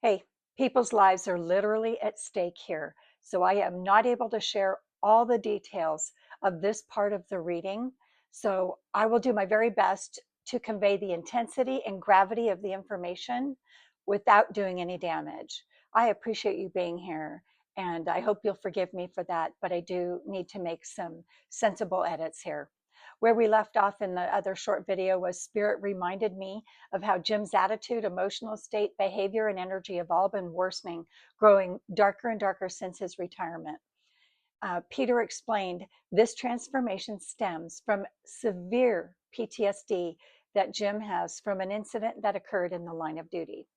Hey, people's lives are literally at stake here, so I am not able to share all the details of this part of the reading. So I will do my very best to convey the intensity and gravity of the information without doing any damage. I appreciate you being here, and I hope you'll forgive me for that, but I do need to make some sensible edits here. Where we left off in the other short video was Spirit reminded me of how Jim's attitude, emotional state, behavior, and energy have all been worsening, growing darker and darker since his retirement. Peter explained this transformation stems from severe PTSD that Jim has from an incident that occurred in the line of duty.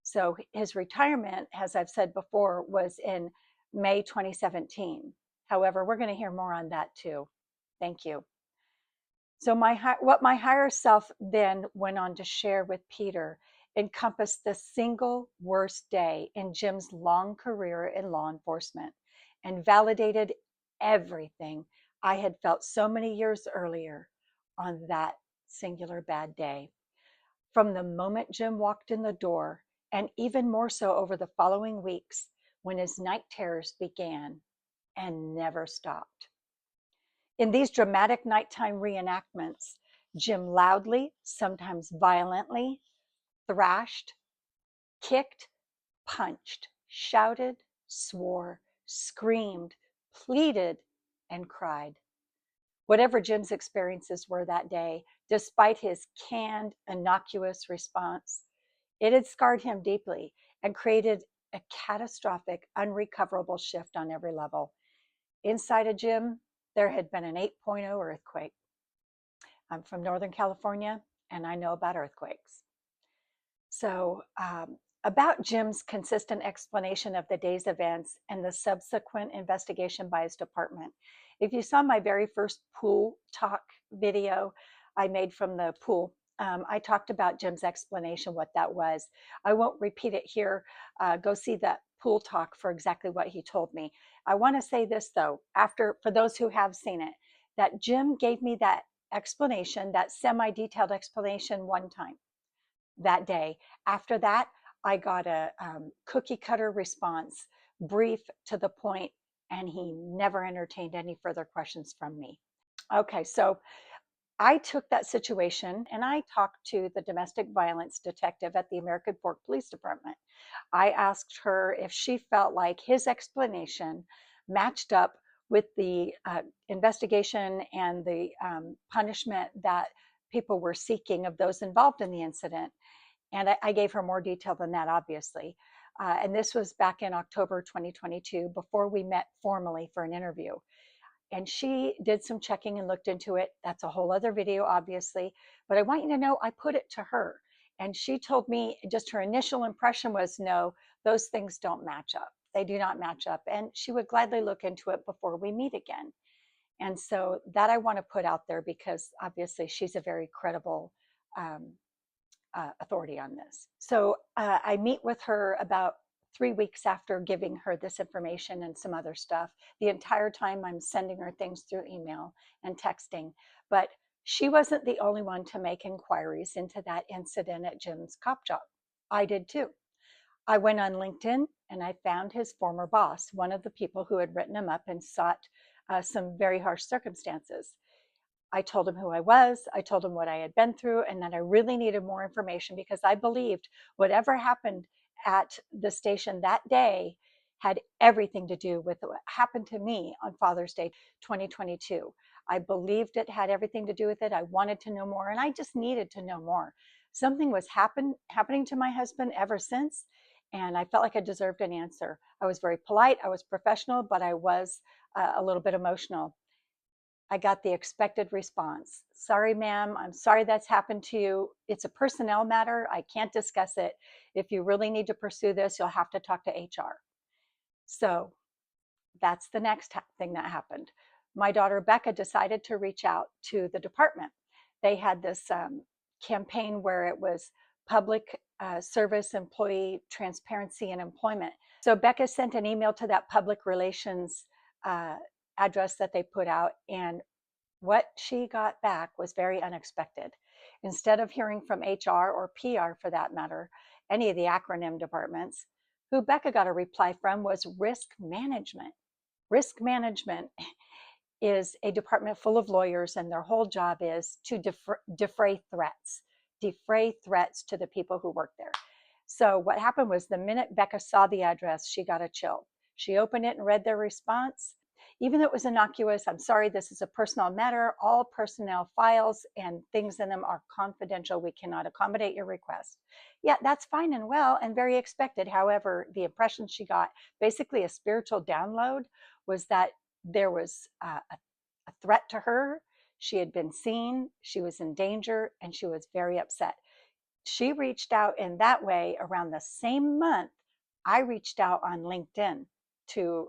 So his retirement, as I've said before, was in May 2017. However, we're going to hear more on that too. Thank you. So what my higher self then went on to share with Peter encompassed the single worst day in Jim's long career in law enforcement and validated everything I had felt so many years earlier on that singular bad day. From the moment Jim walked in the door, and even more so over the following weeks when his night terrors began and never stopped. In these dramatic nighttime reenactments, Jim loudly, sometimes violently, thrashed, kicked, punched, shouted, swore, screamed, pleaded, and cried. Whatever Jim's experiences were that day, despite his canned, innocuous response, it had scarred him deeply and created a catastrophic, unrecoverable shift on every level. Inside of Jim, there had been an 8.0 earthquake. I'm from Northern California, and I know about earthquakes. So, about Jim's consistent explanation of the day's events and the subsequent investigation by his department. If you saw my very first pool talk video I made from the pool, I talked about Jim's explanation, what that was. I won't repeat it here. Go see that pool talk for exactly what he told me. I want to say this though, for those who have seen it, that Jim gave me that explanation, that semi-detailed explanation one time that day. After that, I got a cookie cutter response, brief to the point, and he never entertained any further questions from me. Okay, so I took that situation and I talked to the domestic violence detective at the American Fork Police Department. I asked her if she felt like his explanation matched up with the investigation and the punishment that people were seeking of those involved in the incident. And I gave her more detail than that, obviously. And this was back in October 2022, before we met formally for an interview. And she did some checking and looked into it. That's a whole other video, obviously. But I want you to know I put it to her. And she told me just her initial impression was no, those things don't match up. They do not match up. And she would gladly look into it before we meet again. And so that I want to put out there because obviously she's a very credible authority on this. So I meet with her about 3 weeks after giving her this information and some other stuff. The entire time I'm sending her things through email and texting. But she wasn't the only one to make inquiries into that incident at Jim's cop job. I did too. I went on LinkedIn and I found his former boss, one of the people who had written him up and sought some very harsh circumstances. I told him who I was, I told him what I had been through, and that I really needed more information because I believed whatever happened at the station that day had everything to do with what happened to me on Father's Day 2022. I believed it had everything to do with it. I wanted to know more, and I just needed to know more. Something was happening to my husband ever since, and I felt like I deserved an answer. I was very polite, I was professional, but I was a little bit emotional. I got the expected response. Sorry, ma'am, I'm sorry that's happened to you. It's a personnel matter. I can't discuss it. If you really need to pursue this, you'll have to talk to HR. So that's the next thing that happened. My daughter Becca decided to reach out to the department. They had this campaign where it was public service employee transparency and employment. So Becca sent an email to that public relations address that they put out, and what she got back was very unexpected. Instead of hearing from HR or PR for that matter, any of the acronym departments. Who Becca got a reply from was risk management. Risk management is a department full of lawyers, and their whole job is to defray threats to the people who work there. So what happened was the minute Becca saw the address, she got a chill. She opened it and read their response. Even though it was innocuous, I'm sorry, this is a personal matter. All personnel files and things in them are confidential. We cannot accommodate your request. Yeah, that's fine and well and very expected. However, the impression she got, basically a spiritual download, was that there was a threat to her. She had been seen, she was in danger, and she was very upset. She reached out in that way. Around the same month, I reached out on LinkedIn to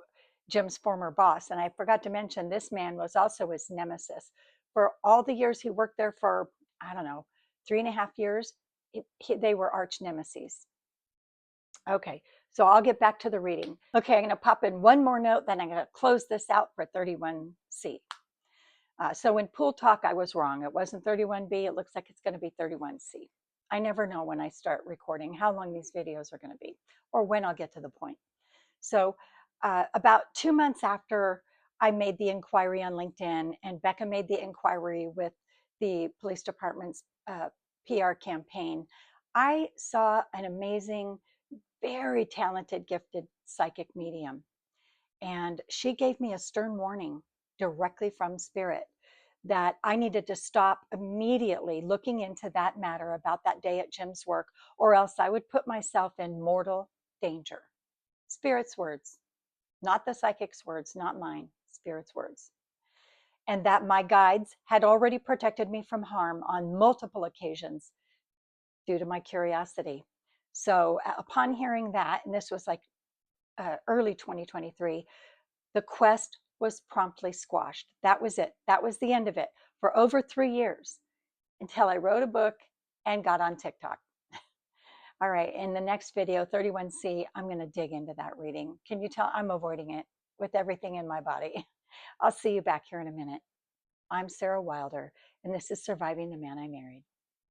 Jim's former boss. And I forgot to mention, this man was also his nemesis. For all the years he worked there, for, I don't know, 3.5 years, they were arch nemesis. Okay, so I'll get back to the reading. Okay, I'm going to pop in one more note, then I'm going to close this out for 31C. So in pool talk, I was wrong. It wasn't 31B. It looks like it's going to be 31C. I never know when I start recording how long these videos are going to be or when I'll get to the point. So about 2 months after I made the inquiry on LinkedIn and Becca made the inquiry with the police department's PR campaign, I saw an amazing, very talented, gifted psychic medium. And she gave me a stern warning directly from Spirit that I needed to stop immediately looking into that matter about that day at Jim's work, or else I would put myself in mortal danger. Spirit's words, not the psychic's words, not mine, Spirit's words. And that my guides had already protected me from harm on multiple occasions due to my curiosity. So upon hearing that, and this was like early 2023, the quest was promptly squashed. That was it. That was the end of it for over 3 years, until I wrote a book and got on TikTok. All right, in the next video, 31C, I'm going to dig into that reading. Can you tell I'm avoiding it with everything in my body? I'll see you back here in a minute. I'm Sarah Wilder, and this is Surviving the Man I Married.